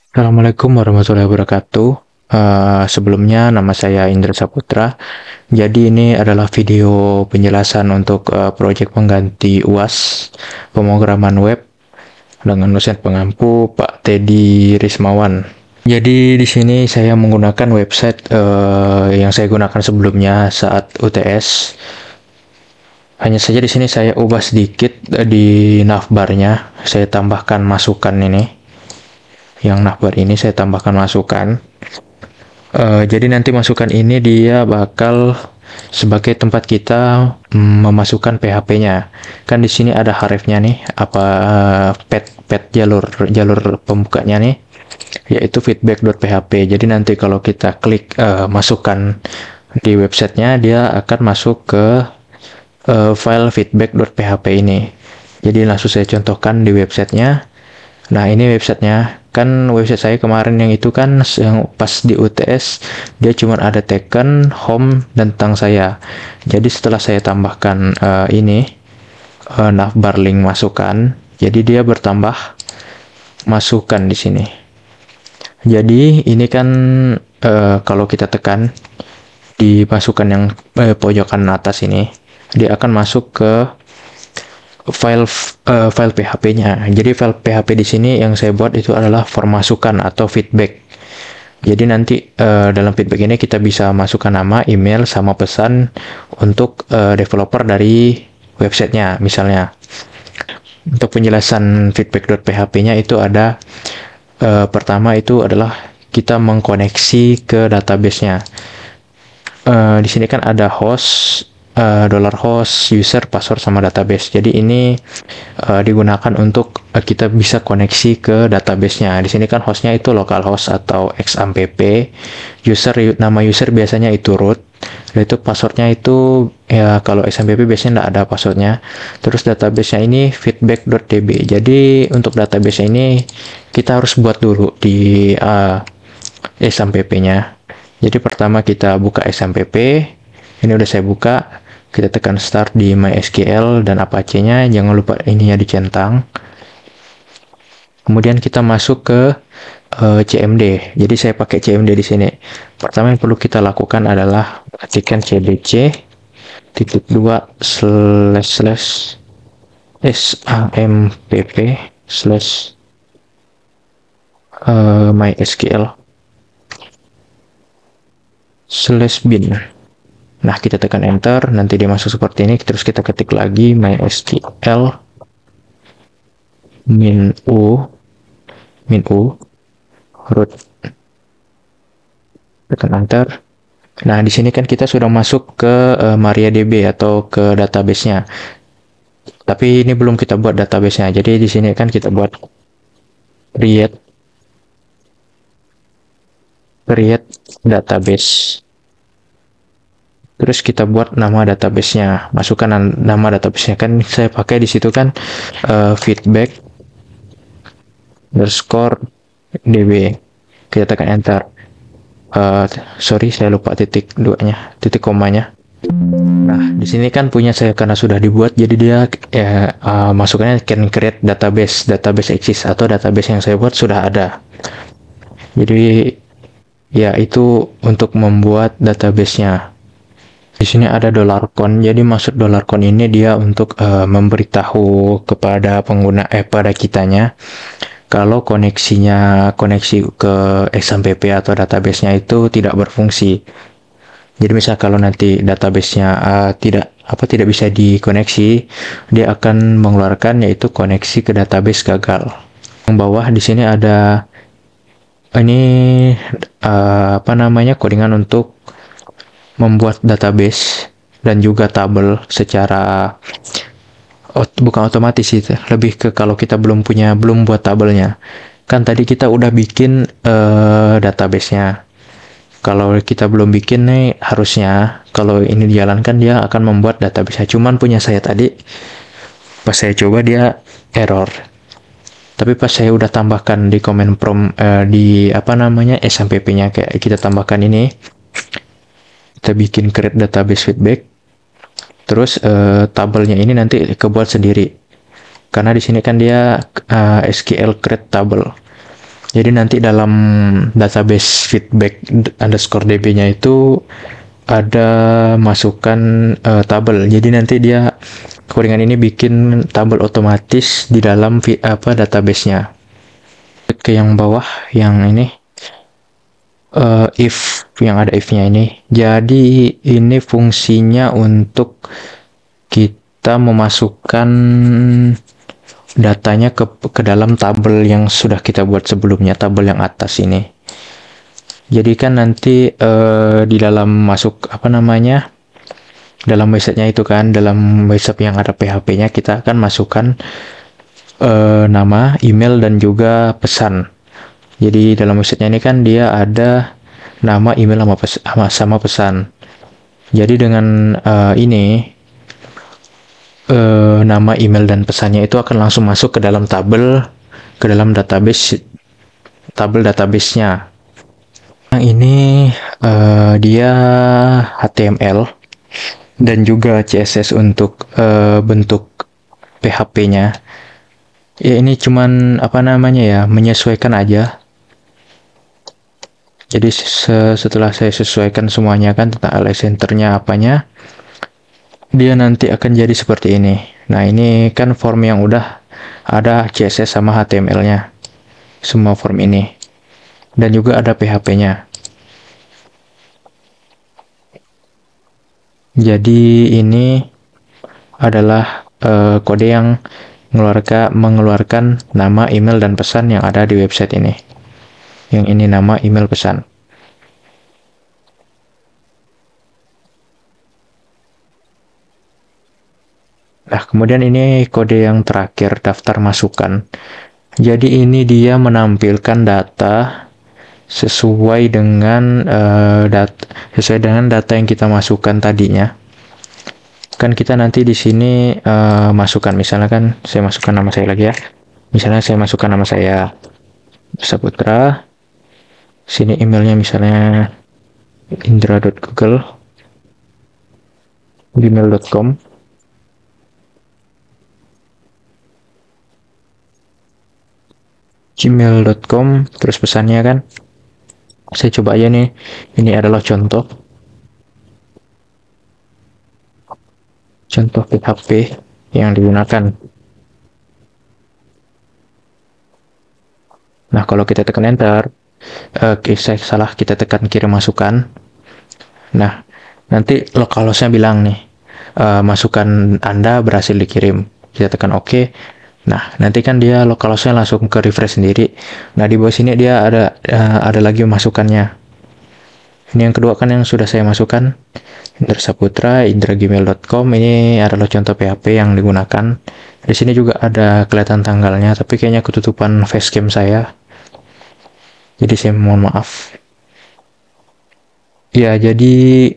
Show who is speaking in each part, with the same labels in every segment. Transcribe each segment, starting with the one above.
Speaker 1: Assalamualaikum warahmatullahi wabarakatuh. Sebelumnya nama saya Indra Saputra. Jadi ini adalah video penjelasan untuk proyek pengganti UAS pemrograman web dengan dosen pengampu Pak Teddy Rismawan. Jadi di sini saya menggunakan website yang saya gunakan sebelumnya saat UTS. Hanya saja di sini saya ubah sedikit di navbarnya. Saya tambahkan masukan ini. Yang navbar ini saya tambahkan masukan. Jadi nanti masukan ini dia bakal sebagai tempat kita memasukkan PHP-nya. Kan di sini ada href-nya nih, apa pet jalur pembukanya nih, yaitu feedback.php. Jadi nanti kalau kita klik masukkan di websitenya, dia akan masuk ke file feedback.php ini. Jadi langsung saya contohkan di websitenya. Nah, ini websitenya. Kan website saya kemarin yang itu kan yang pas di UTS dia cuma ada taken, home, dan tentang saya. Jadi setelah saya tambahkan ini navbar link masukan, jadi dia bertambah masukan di sini. Jadi ini kan kalau kita tekan di masukan yang pojokan atas ini, dia akan masuk ke file PHP-nya. Jadi file PHP di sini yang saya buat itu adalah form masukan atau feedback. Jadi nanti dalam feedback ini kita bisa masukkan nama, email, sama pesan untuk developer dari websitenya. Misalnya untuk penjelasan feedback.php-nya itu ada pertama itu adalah kita mengkoneksi ke database-nya. Di sini kan ada host, $host, user, password, sama database. Jadi ini digunakan untuk kita bisa koneksi ke database-nya. Di sini kan hostnya itu localhost atau XAMPP. Nama user biasanya itu root. Dan itu passwordnya itu ya kalau XAMPP biasanya tidak ada passwordnya. Terus database-nya ini feedback.db. Jadi untuk database ini kita harus buat dulu di XAMPP-nya. Jadi pertama kita buka XAMPP. Ini udah saya buka. Kita tekan start di MySQL dan Apache-nya. Jangan lupa ininya dicentang. Kemudian kita masuk ke CMD. Jadi saya pakai CMD di sini. Pertama yang perlu kita lakukan adalah ketikkan cdc /sampp/mysql/bin. Nah, kita tekan enter, nanti dia masuk seperti ini. Terus kita ketik lagi mysql min u root. Tekan enter. Nah, di sini kan kita sudah masuk ke MariaDB atau ke database-nya. Tapi ini belum kita buat database-nya. Jadi di sini kan kita buat create database. Terus kita buat nama database-nya. Masukkan nama database-nya. Kan saya pakai di situ kan feedback _db. Kita tekan enter. Sorry, saya lupa titik komanya. Nah, di sini kan punya saya karena sudah dibuat, jadi dia masukannya can create database exist, atau database yang saya buat sudah ada. Jadi ya itu untuk membuat database-nya. Di sini ada $con. Jadi maksud $con ini dia untuk memberitahu kepada pengguna pada kitanya kalau koneksi ke XAMPP atau database-nya itu tidak berfungsi. Jadi misal kalau nanti database-nya tidak bisa dikoneksi, dia akan mengeluarkan yaitu koneksi ke database gagal. Yang bawah di sini ada ini codingan untuk membuat database dan juga tabel secara bukan otomatis itu, lebih ke kalau kita belum buat tabelnya. Kan tadi kita udah bikin database-nya. Kalau kita belum bikin nih, harusnya kalau ini dijalankan dia akan membuat database. Cuman punya saya tadi pas saya coba dia error. Tapi pas saya udah tambahkan di command prompt di XAMPP-nya kayak kita tambahkan ini, kita bikin create database feedback. Terus tabelnya ini nanti kebuat sendiri. Karena di sini kan dia SQL create table. Jadi nanti dalam database feedback underscore db-nya itu ada masukan tabel. Jadi nanti dia codingan ini bikin tabel otomatis di dalam database-nya. Ke yang bawah yang ini if yang ada if-nya ini. Jadi ini fungsinya untuk kita memasukkan datanya ke dalam tabel yang sudah kita buat sebelumnya, tabel yang atas ini. Jadi kan nanti di dalam masuk dalam websitenya itu kan, dalam website yang ada PHP-nya kita akan masukkan nama, email, dan juga pesan. Jadi dalam websitenya ini kan dia ada nama, email, sama pesan. Jadi dengan ini nama, email, dan pesannya itu akan langsung masuk ke dalam tabel database-nya. Yang ini dia HTML dan juga CSS untuk bentuk PHP-nya. Ya ini cuman menyesuaikan aja. Jadi setelah saya sesuaikan semuanya kan tentang align center-nya apanya, dia nanti akan jadi seperti ini. Nah, ini kan form yang udah ada CSS sama HTML-nya. Semua form ini. Dan juga ada PHP-nya. Jadi ini adalah kode yang mengeluarkan nama, email, dan pesan yang ada di website ini. Yang ini nama, email, pesan. Nah, kemudian ini kode yang terakhir, daftar masukan. Jadi ini dia menampilkan data sesuai dengan data yang kita masukkan tadinya. Kan kita nanti di sini masukkan, misalnya kan saya masukkan nama saya lagi ya. Misalnya saya masukkan nama saya Saputra. Sini emailnya misalnya indra.google@gmail.com. gmail.com, terus pesannya kan saya coba aja nih, ini adalah contoh PHP yang digunakan. Nah, kalau kita tekan enter, kita tekan kirim masukan. Nah, nanti localhost-nya bilang nih, masukan Anda berhasil dikirim. Kita tekan OK. Nah, nanti kan dia localhost-nya langsung ke refresh sendiri. Nah, di bawah sini dia ada lagi masukannya. Ini yang kedua kan yang sudah saya masukkan. Indra Saputra, indra@gmail.com. Ini adalah contoh PHP yang digunakan. Di sini juga ada kelihatan tanggalnya, tapi kayaknya ketutupan facecam saya. Jadi saya mohon maaf. Ya, jadi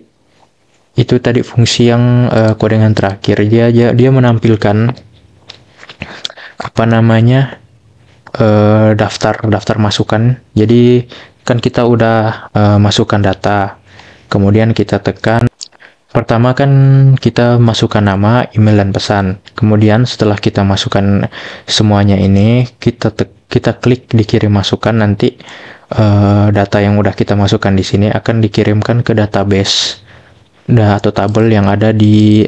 Speaker 1: itu tadi fungsi yang kodengan terakhir. Dia menampilkan daftar masukan. Jadi kan kita udah masukkan data, kemudian kita tekan pertama kan kita masukkan nama, email, dan pesan. Kemudian setelah kita masukkan semuanya ini, kita klik dikirim masukan. Nanti data yang udah kita masukkan di sini akan dikirimkan ke database atau tabel yang ada di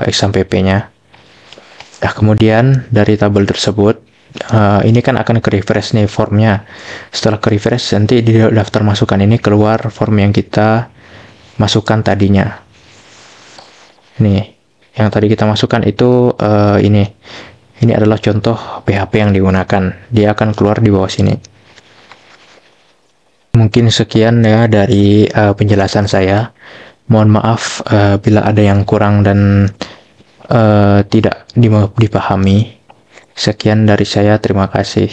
Speaker 1: XAMPP-nya. Nah, kemudian dari tabel tersebut ini kan akan ke refresh nih formnya. Setelah ke refresh, nanti di daftar masukan ini keluar form yang kita masukkan tadinya. Nih, yang tadi kita masukkan itu ini adalah contoh PHP yang digunakan. Dia akan keluar di bawah sini. Mungkin sekian ya dari penjelasan saya. Mohon maaf bila ada yang kurang dan tidak dipahami. Sekian dari saya, terima kasih.